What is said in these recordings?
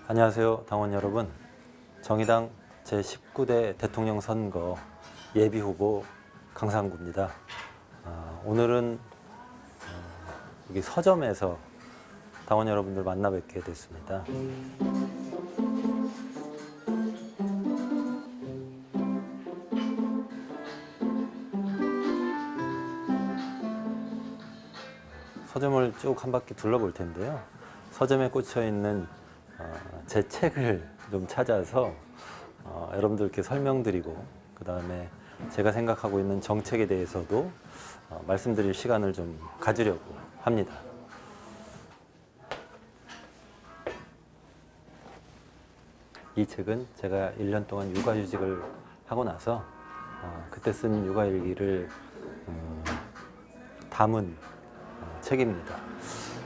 안녕하세요, 당원 여러분. 정의당 제19대 대통령 선거 예비 후보 강상구입니다. 오늘은 여기 서점에서 당원 여러분들 만나 뵙게 됐습니다. 서점을 쭉 한 바퀴 둘러볼 텐데요. 서점에 꽂혀 있는 제 책을 좀 찾아서 여러분들께 설명드리고, 그 다음에 제가 생각하고 있는 정책에 대해서도 말씀드릴 시간을 좀 가지려고 합니다. 이 책은 제가 1년 동안 육아휴직을 하고 나서 그때 쓴 육아일기를 담은 책입니다.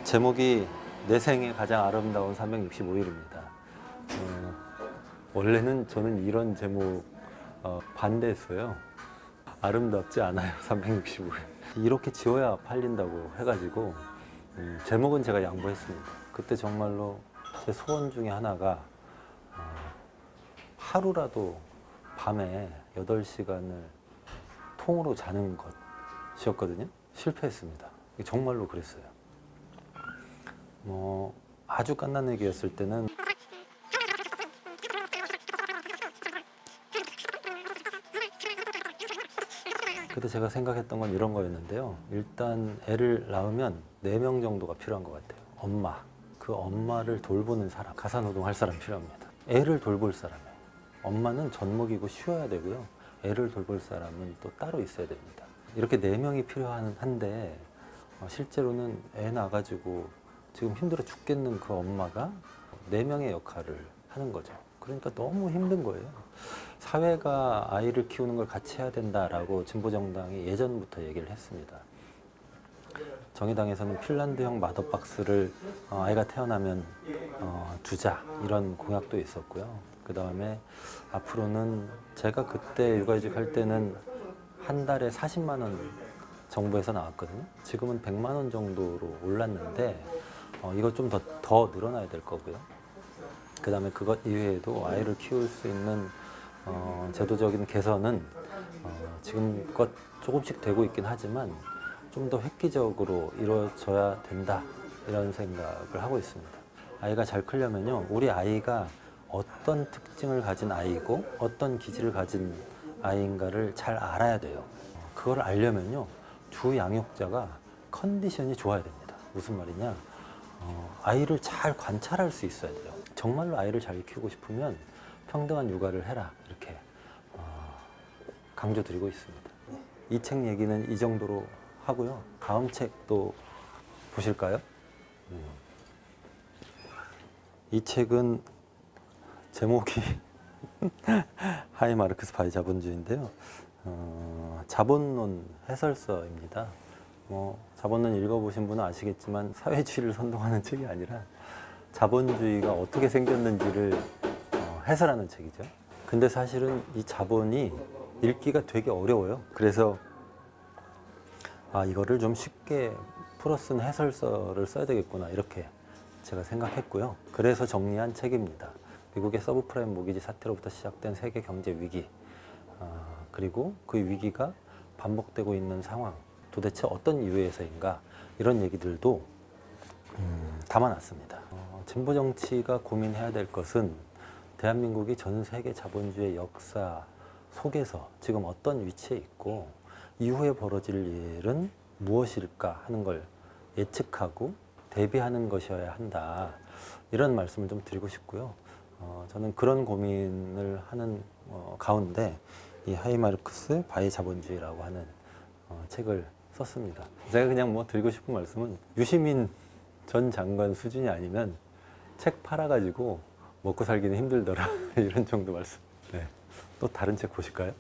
제목이 내 생에 가장 아름다운 365일입니다. 원래는 저는 이런 제목 반대했어요. 아름답지 않아요, 365일. 이렇게 지어야 팔린다고 해가지고 제목은 제가 양보했습니다. 그때 정말로 제 소원 중에 하나가 하루라도 밤에 8시간을 통으로 자는 것이었거든요. 실패했습니다. 정말로 그랬어요. 아주 갓난 얘기였을 때는 그때 제가 생각했던 건 이런 거였는데요. 일단 애를 낳으면 4명 정도가 필요한 것 같아요. 엄마, 그 엄마를 돌보는 사람, 가사노동 할 사람 필요합니다. 애를 돌볼 사람이요. 엄마는 젖먹이고 쉬어야 되고요. 애를 돌볼 사람은 또 따로 있어야 됩니다. 이렇게 4명이 필요한데 실제로는 애 낳아가지고 지금 힘들어 죽겠는 그 엄마가 4명의 역할을 하는 거죠. 그러니까 너무 힘든 거예요. 사회가 아이를 키우는 걸 같이 해야 된다라고 진보정당이 예전부터 얘기를 했습니다. 정의당에서는 핀란드형 마더박스를 아이가 태어나면 주자, 이런 공약도 있었고요. 그 다음에 앞으로는 제가 그때 육아휴직 할 때는 한 달에 40만 원 정부에서 나왔거든요. 지금은 100만 원 정도로 올랐는데 이거 좀 더 늘어나야 될 거고요. 그 다음에 그것 이외에도 아이를 키울 수 있는 제도적인 개선은 지금껏 조금씩 되고 있긴 하지만 좀 더 획기적으로 이루어져야 된다, 이런 생각을 하고 있습니다. 아이가 잘 크려면요, 우리 아이가 어떤 특징을 가진 아이고 어떤 기질을 가진 아이인가를 잘 알아야 돼요. 그걸 알려면요, 주 양육자가 컨디션이 좋아야 됩니다. 무슨 말이냐, 아이를 잘 관찰할 수 있어야 돼요. 정말로 아이를 잘 키우고 싶으면 평등한 육아를 해라, 이렇게 강조드리고 있습니다. 이 책 얘기는 이 정도로 하고요. 다음 책도 보실까요? 이 책은 제목이 하이 마르크스 바이 자본주의인데요. 자본론 해설서입니다. 자본론 읽어보신 분은 아시겠지만 사회주의를 선동하는 책이 아니라 자본주의가 어떻게 생겼는지를 해설하는 책이죠. 근데 사실은 이 자본이 읽기가 되게 어려워요. 그래서 이거를 좀 쉽게 풀어 쓴 해설서를 써야 되겠구나, 이렇게 제가 생각했고요. 그래서 정리한 책입니다. 미국의 서브프라임 모기지 사태로부터 시작된 세계 경제 위기, 그리고 그 위기가 반복되고 있는 상황, 도대체 어떤 이유에서인가, 이런 얘기들도 담아놨습니다. 진보 정치가 고민해야 될 것은 대한민국이 전 세계 자본주의 역사 속에서 지금 어떤 위치에 있고 이후에 벌어질 일은 무엇일까 하는 걸 예측하고 대비하는 것이어야 한다, 이런 말씀을 좀 드리고 싶고요. 저는 그런 고민을 하는 가운데 이 하이 마르크스 바이 자본주의라고 하는 책을 썼습니다. 제가 그냥 드리고 싶은 말씀은 유시민 전 장관 수준이 아니면 책 팔아가지고 먹고 살기는 힘들더라, 이런 정도 말씀. 네. 또 다른 책 보실까요?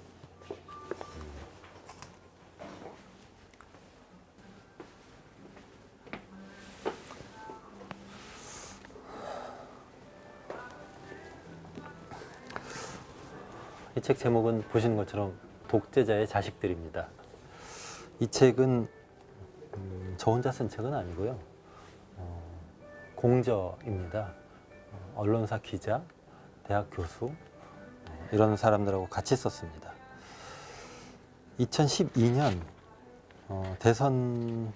이 책 제목은 보시는 것처럼 독재자의 자식들입니다. 이 책은 저 혼자 쓴 책은 아니고요. 공저입니다. 언론사 기자, 대학 교수 이런 사람들하고 같이 썼습니다. 2012년 대선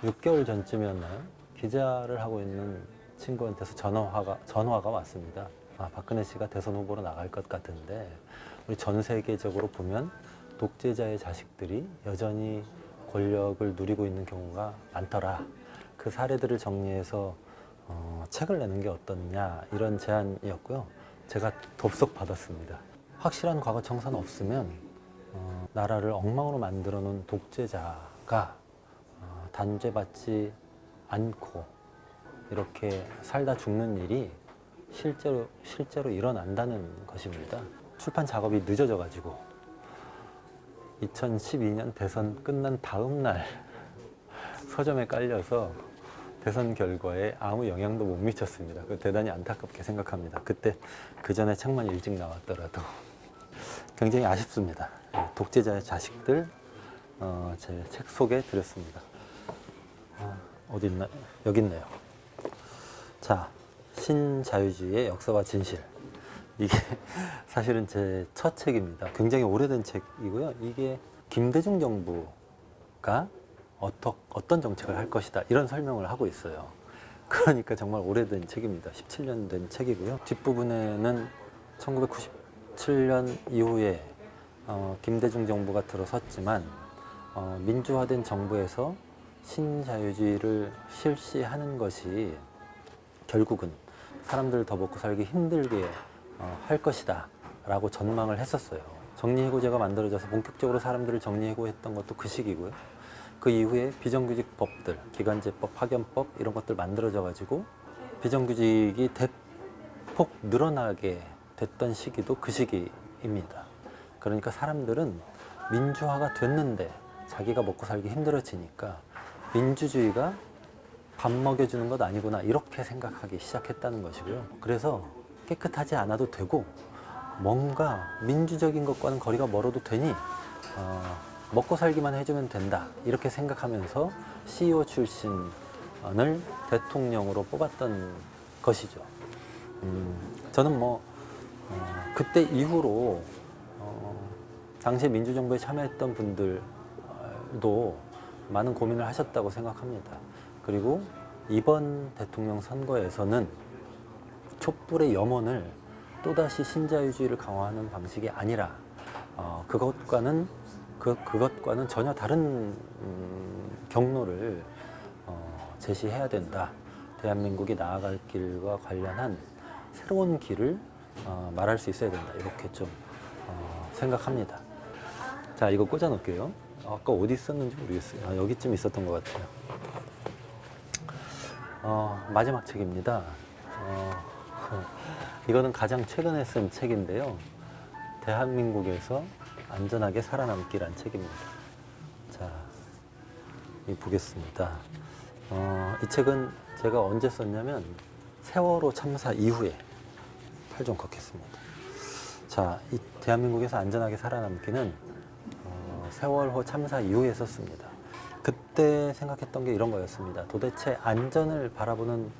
6개월 전쯤이었나요? 기자를 하고 있는 친구한테서 전화가 왔습니다. 박근혜 씨가 대선 후보로 나갈 것 같은데 우리 전 세계적으로 보면 독재자의 자식들이 여전히 권력을 누리고 있는 경우가 많더라. 그 사례들을 정리해서 책을 내는 게 어떻냐 이런 제안이었고요. 제가 덥석 받았습니다. 확실한 과거 청산 없으면 나라를 엉망으로 만들어 놓은 독재자가 단죄받지 않고 이렇게 살다 죽는 일이 실제로 일어난다는 것입니다. 출판 작업이 늦어져 가지고 2012년 대선 끝난 다음 날 서점에 깔려서 대선 결과에 아무 영향도 못 미쳤습니다. 대단히 안타깝게 생각합니다. 그때 그 전에 책만 일찍 나왔더라도 굉장히 아쉽습니다. 독재자의 자식들 제 책 소개해 드렸습니다. 어디 있나? 여기 있네요. 자, 신자유주의의 역사와 진실. 이게 사실은 제 첫 책입니다. 굉장히 오래된 책이고요. 이게 김대중 정부가 어떤 정책을 할 것이다 이런 설명을 하고 있어요. 그러니까 정말 오래된 책입니다. 17년 된 책이고요. 뒷부분에는 1997년 이후에 김대중 정부가 들어섰지만 민주화된 정부에서 신자유주의를 실시하는 것이 결국은 사람들을 더 먹고 살기 힘들게 할 것이다 라고 전망을 했었어요. 정리해고제가 만들어져서 본격적으로 사람들을 정리해고했던 것도 그 시기고요. 그 이후에 비정규직 법들, 기간제법, 파견법 이런 것들 만들어져 가지고 비정규직이 대폭 늘어나게 됐던 시기도 그 시기입니다. 그러니까 사람들은 민주화가 됐는데 자기가 먹고 살기 힘들어지니까 민주주의가 밥 먹여주는 것 아니구나 이렇게 생각하기 시작했다는 것이고요. 그래서 깨끗하지 않아도 되고 뭔가 민주적인 것과는 거리가 멀어도 되니 먹고 살기만 해주면 된다 이렇게 생각하면서 CEO 출신을 대통령으로 뽑았던 것이죠. 저는 그때 이후로 당시에 민주정부에 참여했던 분들도 많은 고민을 하셨다고 생각합니다. 그리고 이번 대통령 선거에서는 촛불의 염원을 또다시 신자유주의를 강화하는 방식이 아니라 그것과는 전혀 다른 경로를 제시해야 된다. 대한민국이 나아갈 길과 관련한 새로운 길을 말할 수 있어야 된다. 이렇게 좀 생각합니다. 자, 이거 꽂아 놓을게요. 아까 어디 있었는지 모르겠어요. 여기쯤 있었던 것 같아요. 마지막 책입니다. 이거는 가장 최근에 쓴 책인데요. 대한민국에서 안전하게 살아남기란 책입니다. 자, 이 보겠습니다. 이 책은 제가 언제 썼냐면 세월호 참사 이후에 팔 좀 걷겠습니다. 자, 이 대한민국에서 안전하게 살아남기는 세월호 참사 이후에 썼습니다. 그때 생각했던 게 이런 거였습니다. 도대체 안전을 바라보는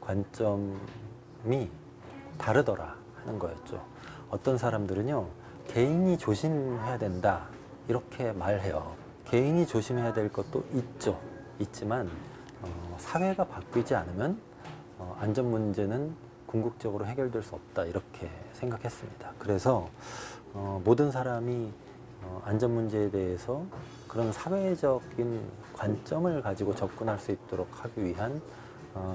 관점이 다르더라 하는 거였죠. 어떤 사람들은요, 개인이 조심해야 된다 이렇게 말해요. 개인이 조심해야 될 것도 있지만 사회가 바뀌지 않으면 안전 문제는 궁극적으로 해결될 수 없다 이렇게 생각했습니다. 그래서 모든 사람이 안전 문제에 대해서 그런 사회적인 관점을 가지고 접근할 수 있도록 하기 위한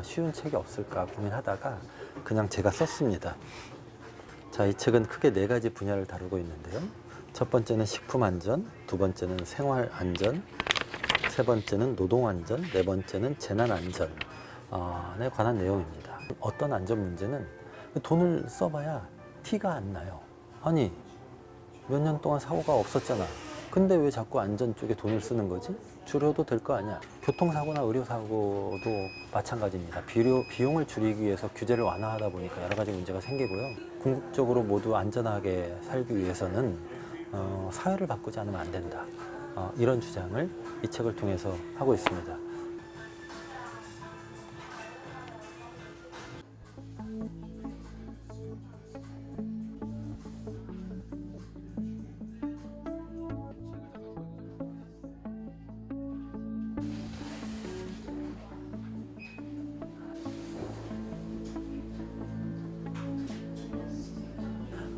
쉬운 책이 없을까 고민하다가 그냥 제가 썼습니다. 자, 이 책은 크게 4가지 분야를 다루고 있는데요. 첫 번째는 식품안전, 두 번째는 생활안전, 세 번째는 노동안전, 네 번째는 재난안전에 관한 내용입니다. 어떤 안전 문제는 돈을 써봐야 티가 안 나요. 아니, 몇 년 동안 사고가 없었잖아. 근데 왜 자꾸 안전 쪽에 돈을 쓰는 거지? 줄여도 될 거 아니야. 교통사고나 의료사고도 마찬가지입니다. 비용을 줄이기 위해서 규제를 완화하다 보니까 여러 가지 문제가 생기고요. 궁극적으로 모두 안전하게 살기 위해서는 사회를 바꾸지 않으면 안 된다. 이런 주장을 이 책을 통해서 하고 있습니다.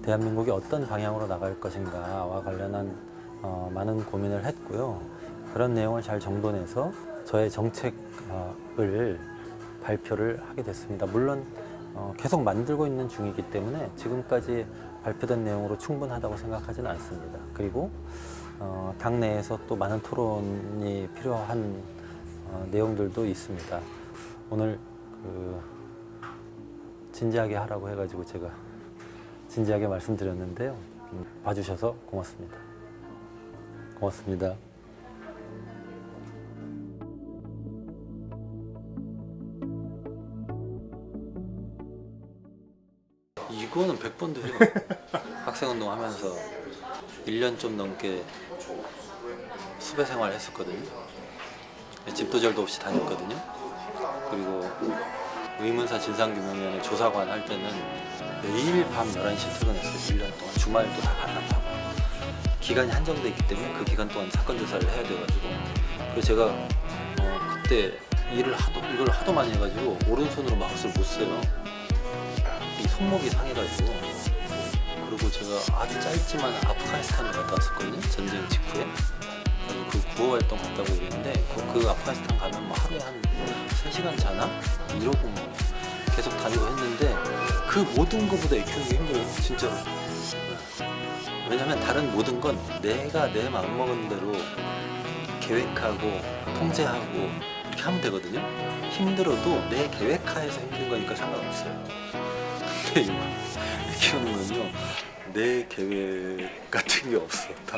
대한민국이 어떤 방향으로 나갈 것인가와 관련한 많은 고민을 했고요. 그런 내용을 잘 정돈해서 저의 정책을 발표를 하게 됐습니다. 물론 계속 만들고 있는 중이기 때문에 지금까지 발표된 내용으로 충분하다고 생각하지는 않습니다. 그리고 당내에서 또 많은 토론이 필요한 내용들도 있습니다. 오늘 진지하게 하라고 해가지고 제가 진지하게 말씀드렸는데요. 봐주셔서 고맙습니다. 고맙습니다. 이거는 100번도 해요. 학생운동 하면서 1년 좀 넘게 수배 생활 했었거든요. 집도 절도 없이 다녔거든요. 그리고 의문사 진상규명위원회 조사관 할 때는 매일 밤 11시 퇴근했어요. 1년 동안 주말도 다 반납하고 기간이 한정돼 있기 때문에 그 기간 동안 사건 조사를 해야 돼가지고 그래서 제가 그때 이걸 하도 많이 해가지고 오른손으로 마우스를 못 써요. 이 손목이 상해가지고. 그리고 제가 아주 짧지만 아프가니스탄을 갔다 왔었거든요. 전쟁 직후에. 그 구호 활동 갔다고 얘기했는데 그 아프가니스탄 가면 뭐 하루에 한 3시간 자나? 이러고 뭐 계속 다니고 했는데 그 모든 것보다 애 키우는 게 힘들어요. 진짜로. 왜냐면 다른 모든 건 내가 내 마음먹은 대로 계획하고 통제하고 이렇게 하면 되거든요. 힘들어도 내 계획하에서 힘든 거니까 상관없어요. 근데 이거 애 키우는 건요. 내 계획 같은 게 없어. 다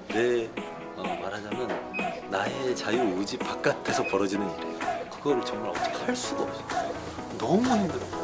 내 말하자면 나의 자유의지 바깥에서 벌어지는 일이에요. 그거를 정말 어떻게 할 수가 없어. 너무 힘들어.